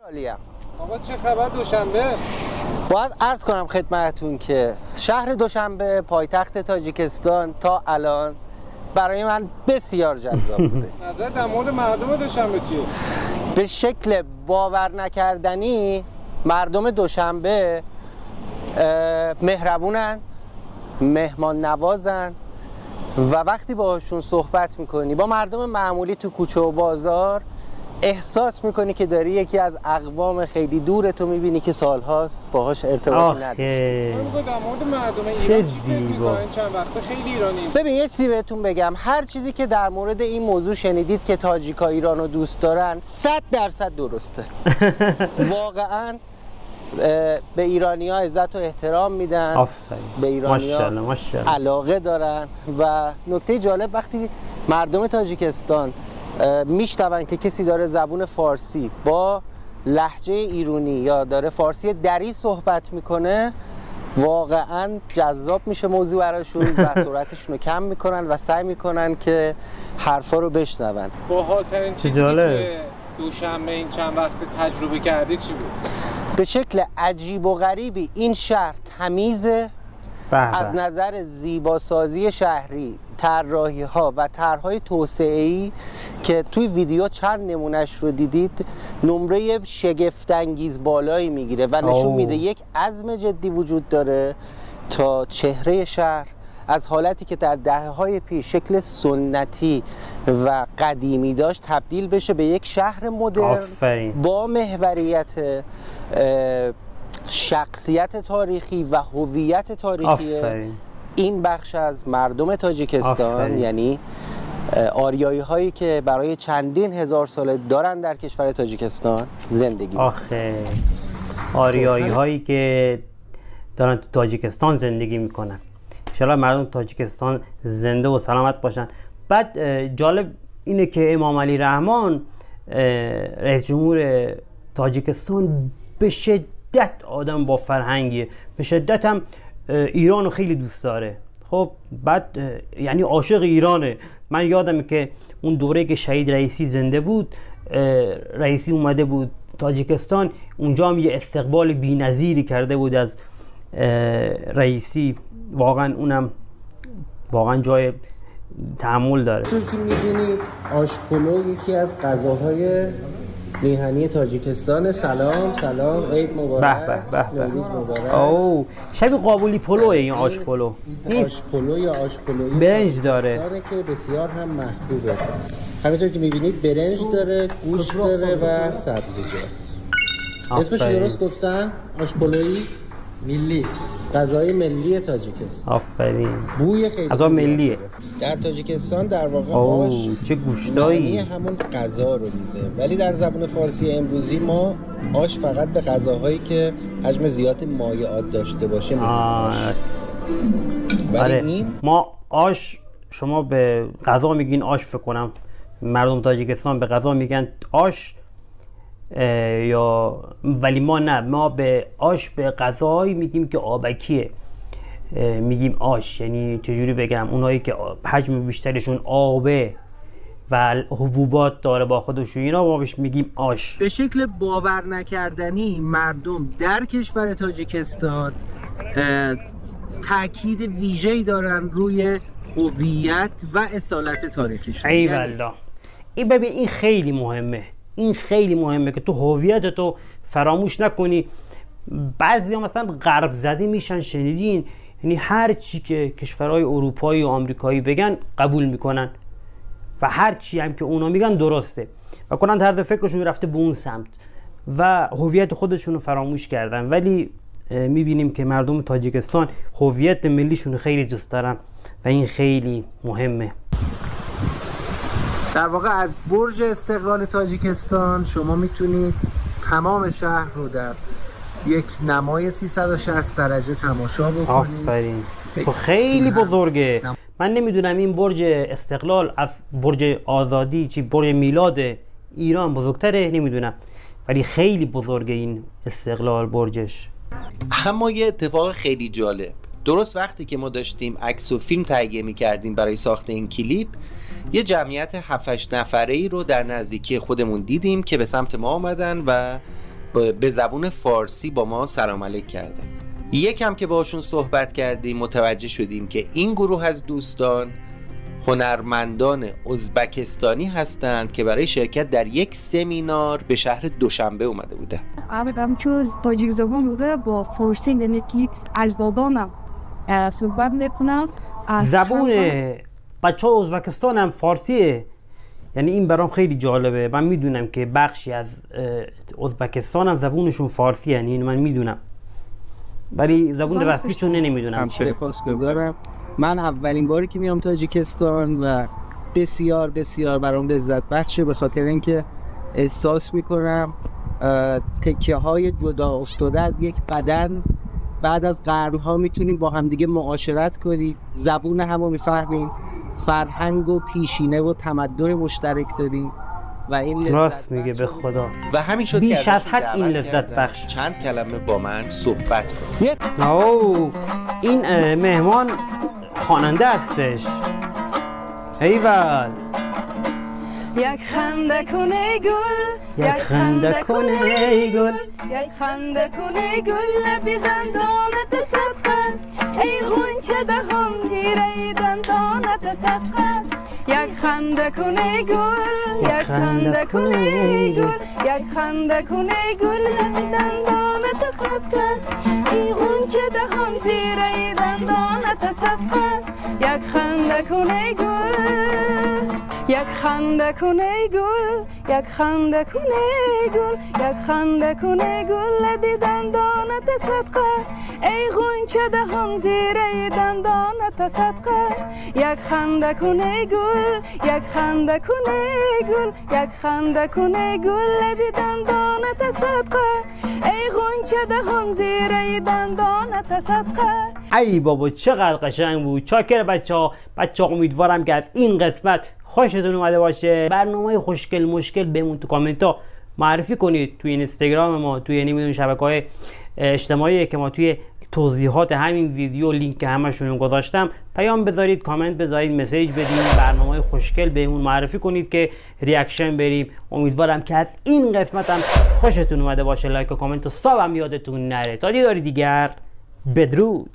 عالیم. آقا چه خبر دوشنبه؟ باید عرض کنم خدمتتون که شهر دوشنبه پایتخت تاجیکستان تا الان برای من بسیار جذاب بوده. نظر در مورد مردم دوشنبه چیه؟ به شکل باور نکردنی مردم دوشنبه مهربونن، مهمان نوازن و وقتی باهاشون صحبت میکنی با مردم معمولی تو کوچه و بازار احساس میکنی که داری یکی از اقوام خیلی دور تو میبینی که سالهاست باهاش ارتباطی نداشتی. در مورد مردم ایران چی فکر میکنن؟ چند وقته خیلی ایرانی. ببین یه چیزی بهتون بگم، هر چیزی که در مورد این موضوع شنیدید که تاجیکا ایرانو دوست دارن 100% درسته. واقعا به ایرانی‌ها عزت و احترام میدن. آفرین. به ایرانی‌ها علاقه دارن و نکته جالب وقتی مردم تاجیکستان میشنون که کسی داره زبون فارسی با لهجه ایرانی یا داره فارسی دری صحبت میکنه واقعا جذاب میشه موضوع براشون و سرعتشون رو کم میکنن و سعی میکنن که حرفا رو بشنون. باحال‌ترین چیزی که دوشنبه این چند وقت تجربه کردی چی بود؟ به شکل عجیب و غریبی این شهر تمیزه. از نظر زیباسازی شهری، طراحی ها و طرح‌های توسعه‌ای که توی ویدیو چند نمونهش رو دیدید نمره شگفت‌انگیز بالایی میگیره و نشون میده یک عزم جدی وجود داره تا چهره شهر از حالتی که در دهه‌های پیش شکل سنتی و قدیمی داشت تبدیل بشه به یک شهر مدرن با محوریت شخصیت تاریخی و هویت تاریخی این بخش از مردم تاجیکستان. یعنی آریایی هایی که برای چندین هزار ساله دارن در کشور تاجیکستان زندگی میکنن. آریایی هایی که دارن تو تاجیکستان زندگی میکنن. انشالله مردم تاجیکستان زنده و سلامت باشن. بعد جالب اینه که امام علی رحمان رئیس جمهور تاجیکستان به شدت آدم با فرهنگیه، به شدت هم ایرانو خیلی دوست داره. خب بعد یعنی عاشق ایرانه. من یادمه که اون دوره که شهید رئیسی زنده بود، رئیسی اومده بود تاجیکستان، اونجا هم یه استقبال بی‌نظیری کرده بود از رئیسی. واقعا اونم واقعا جای تأمل داره. تو که می‌دونید آشپلو یکی از غذاهای میهنی تاجیکستان. سلام عید مبارک. نوروز مبارک. اوه شبیه قابلی پلوه این آش پلو نیست. آش پلو یا آش پلویی برنج داره که بسیار هم محبوبه. همینطور که میبینید برنج داره، گوشت داره و سبزیجات. اسمش درست گفتم؟ آش پلویی ملی، غذای ملی تاجیکستان. آفرین. بوی خیلی غذا ملیه. در تاجیکستان در واقع آش چه گوشتایی همون غذا رو میده، ولی در زبان فارسی امروزی ما آش فقط به غذاهایی که حجم زیاد مایعات داشته باشه میگیم آش. ولی ما آش، شما به غذا میگین آش، فکر کنم مردم تاجیکستان به غذا میگن آش یا ولی ما نه، ما به آش به غذایی میگیم که آبکیه میگیم آش. یعنی چجوری بگم، اونایی که حجم بیشترشون آبه و حبوبات داره با خودش، اینا ما بهش میگیم آش. به شکل باور نکردنی مردم در کشور تاجیکستان تاکید ویژه‌ای دارن روی هویت و اصالت تاریخیشون. ای والله این ببین این خیلی مهمه. این خیلی مهمه که تو هویتتو فراموش نکنی. بعضیا مثلا غرب زده میشن، شنیدین؟ یعنی هر چی که کشورهای اروپایی و آمریکایی بگن قبول میکنن و هر چی هم که اونا میگن درسته و کنن طرز فکرشون رفته به اون سمت و هویت خودشونو فراموش کردن. ولی میبینیم که مردم تاجیکستان هویت ملیشون خیلی دوست دارن و این خیلی مهمه. در واقع از برج استقلال تاجیکستان شما میتونید تمام شهر رو در یک نمای 360 درجه تماشا بکنید. آفرین. خیلی بزرگه. من نمیدونم این برج استقلال از برج آزادی چی برج میلاد ایران بزرگتره، نمیدونم، ولی خیلی بزرگه این استقلال برجش. اما یه اتفاق خیلی جالب، درست وقتی که ما داشتیم عکس و فیلم تهیه می‌کردیم برای ساخت این کلیپ، یه جمعیت 7-8 نفره‌ای رو در نزدیکی خودمون دیدیم که به سمت ما آمدن و به زبون فارسی با ما سلام علیک کردن. یکم که باشون صحبت کردیم متوجه شدیم که این گروه از دوستان هنرمندان ازبکستانی هستند که برای شرکت در یک سمینار به شهر دوشنبه اومده بودن. من چون تاجیک زبان بوده با فارسی نمیکی اجدادانم صحبت میکنم. زبون بچه ها ازبکستان هم فارسیه، یعنی این برام خیلی جالبه. من میدونم که بخشی از ازبکستان هم زبونشون فارسیه، یعنی اینو من میدونم، ولی زبون رسمیشون نمیدونم. سپاسگزارم. من اولین باری که میام تاجیکستان و بسیار بسیار برام لذت بخشه، به خاطر اینکه احساس میکنم تکیه های جدا افتاده از یک بدن بعد از قرنها میتونیم با همدیگه معاشرت کنیم، زبون همو میفهمیم، فرهنگ و پیشینه و تمدن مشترک داریم و این راست میگه به خدا. و همین شد بیش از حد این لذت بخش. چند کلمه با من صحبت کنید. این مهمان خواننده هستش. ایول. یک خنده کنه گل، یک خنده کنه گل، یک خنده کنه گل لبی دندانت صدقه، ای غنچه دهان گیره دندانت صدقه. یک خنده کنه گل، یک خنده کنه گل، یک خنده کنه گل لبی دندانت صدقه، ای غنچه دهان زیره دندانت صدقه. یک خنده کنه گل، یک خنده کنه گل، یک خنده کنه گل، یک خنده کنه گل لبی دندانت صدقه، ای غنچه دهان زیره دندانت صدقه. یک خنده کنه گل، یک خنده کنه گل، یک خنده کنه گل لبی دندانت صدقه، ای غنچه دهان زیره دندانت صدقه. ای بابا چقدر قشنگ بود. چاکر بچه ها امیدوارم که از این قسمت خوشتون اومده باشه. برنامه خوشگل مشکل بهمون تو کامنت ها معرفی کنید، توی اینستاگرام ما، توی نمیدون شبکه‌های اجتماعی که ما توی توضیحات همین ویدیو لینک همشون گذاشتم پیام بذارید، کامنت بذارید، مسیج بدید، برنامه خوشگل بهمون معرفی کنید که ریاکشن بریم. امیدوارم که از این قسمت هم خوشتون اومده باشه. لایک و کامنت و ساب هم یادتون نره. تا دیداری دیگر، بدرود.